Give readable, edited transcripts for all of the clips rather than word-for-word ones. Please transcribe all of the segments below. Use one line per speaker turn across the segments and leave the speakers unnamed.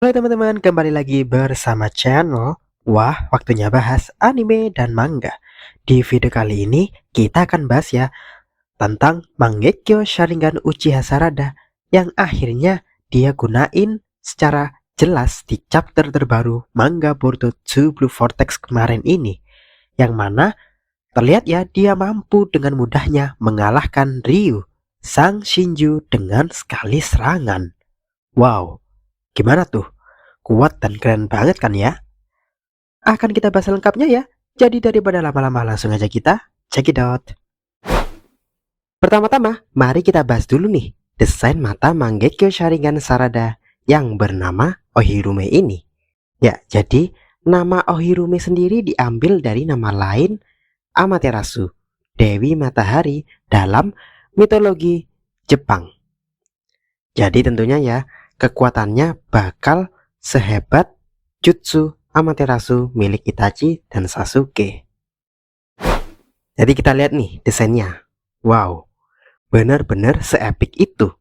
Halo teman-teman, kembali lagi bersama channel Wah, waktunya bahas anime dan manga. Di video kali ini kita akan bahas ya tentang Mangekyo Sharingan Uchiha Sarada yang akhirnya dia gunain secara jelas di chapter terbaru manga Boruto 2 Blue Vortex kemarin ini. Yang mana terlihat ya dia mampu dengan mudahnya mengalahkan Ryu, sang Shinju dengan sekali serangan. Wow, gimana tuh? Kuat dan keren banget kan ya? Akan kita bahas lengkapnya ya. Jadi daripada lama-lama langsung aja kita check it out. Pertama-tama, mari kita bahas dulu nih desain mata Mangekyo Sharingan Sarada yang bernama Ohirume ini. Ya, jadi nama Ohirume sendiri diambil dari nama lain Amaterasu, Dewi Matahari dalam mitologi Jepang. Jadi tentunya ya, kekuatannya bakal sehebat jutsu Amaterasu milik Itachi dan Sasuke. Jadi kita lihat nih desainnya. Wow, benar-benar seepik itu.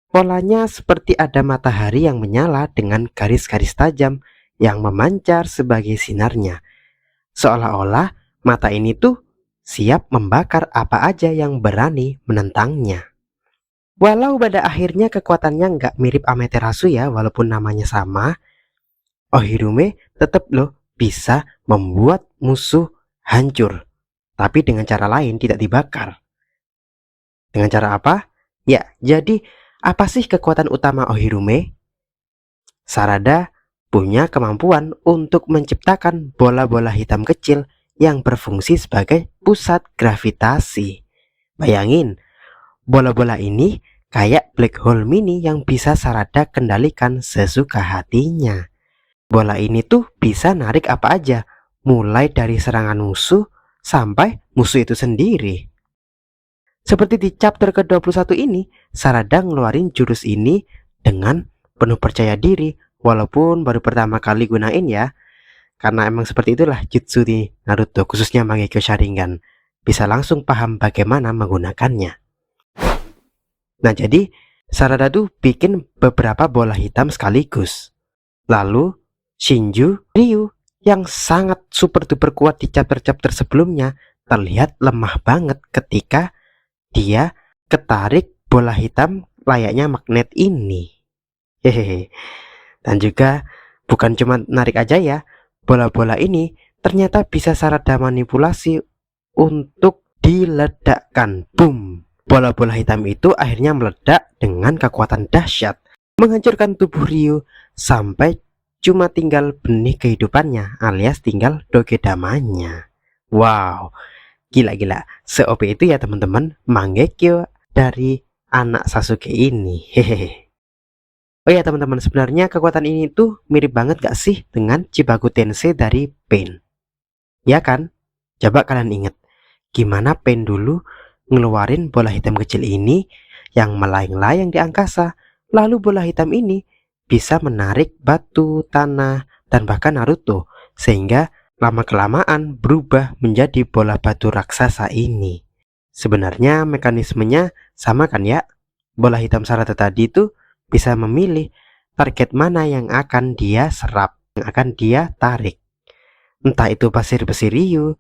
Polanya seperti ada matahari yang menyala dengan garis-garis tajam yang memancar sebagai sinarnya. Seolah-olah mata ini tuh siap membakar apa aja yang berani menentangnya. Walau pada akhirnya kekuatannya nggak mirip Amaterasu ya, walaupun namanya sama, Ohirume tetap loh bisa membuat musuh hancur, tapi dengan cara lain, tidak dibakar. Dengan cara apa? Ya, jadi apa sih kekuatan utama Ohirume? Sarada punya kemampuan untuk menciptakan bola-bola hitam kecil yang berfungsi sebagai pusat gravitasi. Bayangin, bola-bola ini kayak black hole mini yang bisa Sarada kendalikan sesuka hatinya. Bola ini tuh bisa narik apa aja, mulai dari serangan musuh sampai musuh itu sendiri. Seperti di chapter ke-21 ini, Sarada ngeluarin jurus ini dengan penuh percaya diri, walaupun baru pertama kali gunain ya. Karena emang seperti itulah jutsu di Naruto, khususnya Mangekyo Sharingan. Bisa langsung paham bagaimana menggunakannya. Nah jadi, Sarada tuh bikin beberapa bola hitam sekaligus. Lalu Shinju, Ryu yang sangat super duper kuat di chapter-chapter sebelumnya terlihat lemah banget ketika dia ketarik bola hitam layaknya magnet ini. Hehehe. Dan juga bukan cuma narik aja ya, bola-bola ini ternyata bisa Sarada manipulasi untuk diledakkan. Boom. Bola-bola hitam itu akhirnya meledak dengan kekuatan dahsyat, menghancurkan tubuh Ryu sampai cuma tinggal benih kehidupannya alias tinggal dogedamanya. Wow, gila-gila, se-OP itu ya teman-teman Mangekyo dari anak Sasuke ini. Hehehe. Oh ya teman-teman, sebenarnya kekuatan ini tuh mirip banget gak sih dengan Chibaku Tensei dari Pain? Ya kan? Coba kalian inget gimana Pain dulu ngeluarin bola hitam kecil ini yang melayang-layang di angkasa. Lalu bola hitam ini bisa menarik batu, tanah, dan bahkan Naruto, sehingga lama-kelamaan berubah menjadi bola batu raksasa ini. Sebenarnya mekanismenya sama kan ya? Bola hitam Sarada tadi itu bisa memilih target mana yang akan dia serap, yang akan dia tarik. Entah itu pasir besi Ryu,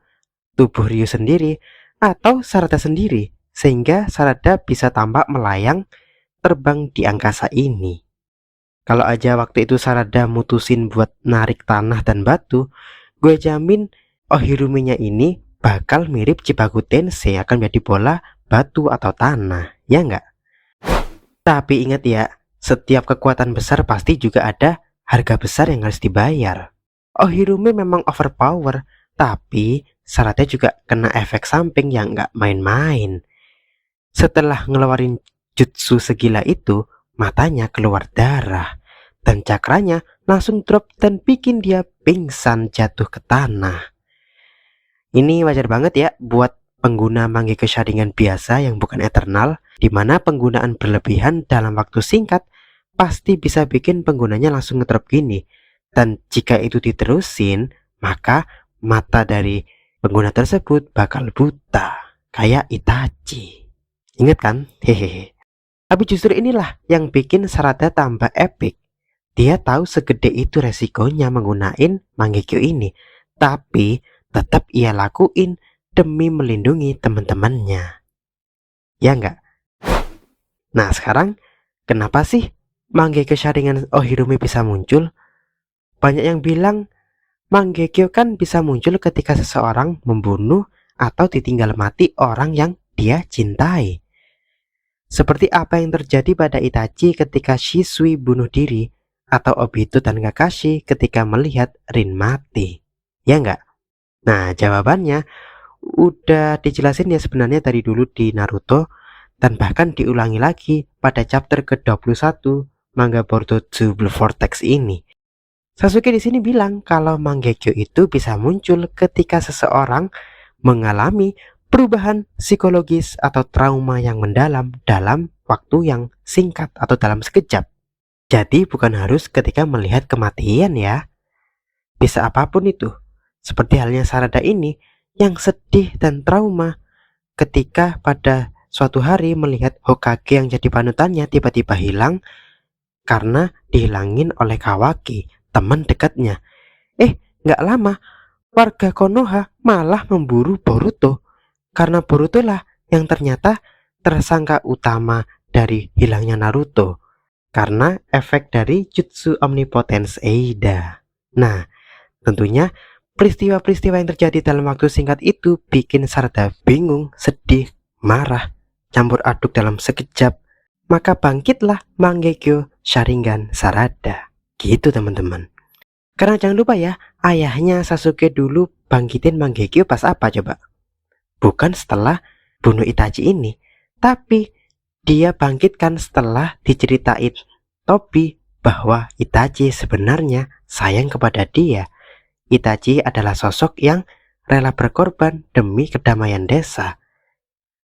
tubuh Ryu sendiri, atau Sarada sendiri, sehingga Sarada bisa tampak melayang terbang di angkasa ini. Kalau aja waktu itu Sarada mutusin buat narik tanah dan batu, gue jamin Ohirume-nya ini bakal mirip Chibaku Tensei, akan menjadi bola, batu, atau tanah, ya enggak? Tapi ingat ya, setiap kekuatan besar pasti juga ada harga besar yang harus dibayar. Ohirume memang overpower, tapi Sarada juga kena efek samping yang enggak main-main. Setelah ngeluarin jutsu segila itu, matanya keluar darah, dan cakranya langsung drop dan bikin dia pingsan jatuh ke tanah. Ini wajar banget ya buat pengguna Mangekyo Sharingan biasa yang bukan eternal, di mana penggunaan berlebihan dalam waktu singkat pasti bisa bikin penggunanya langsung ngedrop gini. Dan jika itu diterusin, maka mata dari pengguna tersebut bakal buta, kayak Itachi. Ingat kan? Hehehe. Tapi justru inilah yang bikin Sarada tambah epic. Dia tahu segede itu resikonya menggunakan Mangekyou ini, tapi tetap ia lakuin demi melindungi teman-temannya. Ya enggak? Nah sekarang, kenapa sih Mangekyou Sharingan Ohirumi bisa muncul? Banyak yang bilang Mangekyou kan bisa muncul ketika seseorang membunuh atau ditinggal mati orang yang dia cintai. Seperti apa yang terjadi pada Itachi ketika Shisui bunuh diri, atau Obito dan Kakashi ketika melihat Rin mati. Ya enggak? Nah jawabannya udah dijelasin ya sebenarnya dari dulu di Naruto, dan bahkan diulangi lagi pada chapter ke-21 manga Boruto 2 Blue Vortex ini. Sasuke di sini bilang kalau Mangekyou itu bisa muncul ketika seseorang mengalami perubahan psikologis atau trauma yang mendalam dalam waktu yang singkat atau dalam sekejap. Jadi bukan harus ketika melihat kematian ya. Bisa apapun itu. Seperti halnya Sarada ini yang sedih dan trauma ketika pada suatu hari melihat Hokage yang jadi panutannya tiba-tiba hilang karena dihilangin oleh Kawaki, teman dekatnya. Nggak lama warga Konoha malah memburu Boruto karena Boruto lah yang ternyata tersangka utama dari hilangnya Naruto karena efek dari Jutsu Omnipotence Eida. Nah, tentunya peristiwa-peristiwa yang terjadi dalam waktu singkat itu bikin Sarada bingung, sedih, marah, campur aduk dalam sekejap. Maka bangkitlah Mangekyou Sharingan Sarada. Gitu teman-teman. Karena jangan lupa ya, ayahnya Sasuke dulu bangkitin Mangekyou pas apa coba? Bukan setelah bunuh Itachi ini, tapi dia bangkitkan setelah diceritain Tobi bahwa Itachi sebenarnya sayang kepada dia. Itachi adalah sosok yang rela berkorban demi kedamaian desa.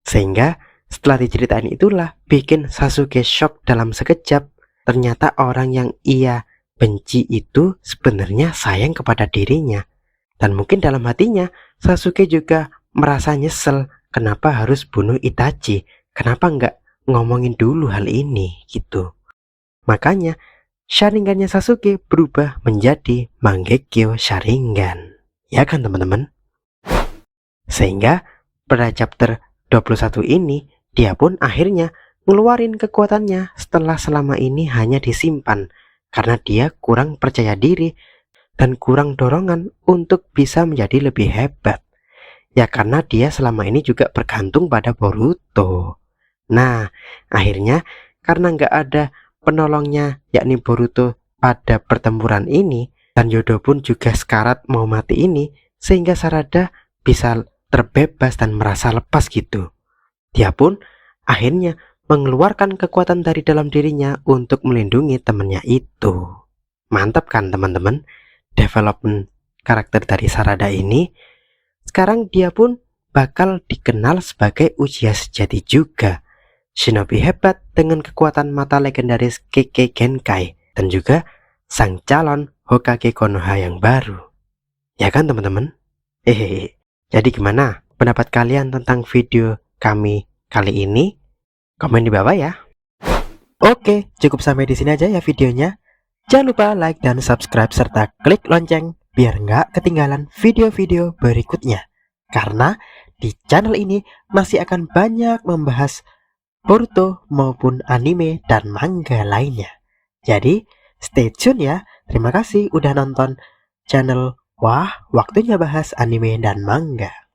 Sehingga setelah diceritain itulah bikin Sasuke shock dalam sekejap. Ternyata orang yang ia benci itu sebenarnya sayang kepada dirinya. Dan mungkin dalam hatinya Sasuke juga merasa nyesel kenapa harus bunuh Itachi. Kenapa nggak ngomongin dulu hal ini gitu. Makanya Sharingannya Sasuke berubah menjadi Mangekyou Sharingan. Ya kan teman-teman? Sehingga pada chapter 21 ini dia pun akhirnya ngeluarin kekuatannya setelah selama ini hanya disimpan karena dia kurang percaya diri dan kurang dorongan untuk bisa menjadi lebih hebat. Ya karena dia selama ini juga bergantung pada Boruto. Nah akhirnya karena nggak ada penolongnya yakni Boruto pada pertempuran ini, dan Yodo pun juga sekarat mau mati ini, sehingga Sarada bisa terbebas dan merasa lepas gitu. Dia pun akhirnya mengeluarkan kekuatan dari dalam dirinya untuk melindungi temannya itu. Mantap kan teman-teman? Development karakter dari Sarada ini. Sekarang dia pun bakal dikenal sebagai Uchiha sejati juga. Shinobi hebat dengan kekuatan mata legendaris Kekkei Genkai dan juga sang calon Hokage Konoha yang baru. Ya kan teman-teman? Jadi gimana pendapat kalian tentang video kami kali ini? Komen di bawah ya. Oke, cukup sampai di sini aja ya videonya. Jangan lupa like dan subscribe serta klik lonceng biar nggak ketinggalan video-video berikutnya. Karena di channel ini masih akan banyak membahas Boruto maupun anime dan manga lainnya. Jadi stay tune ya. Terima kasih udah nonton channel Wah Waktunya Bahas Anime dan Manga.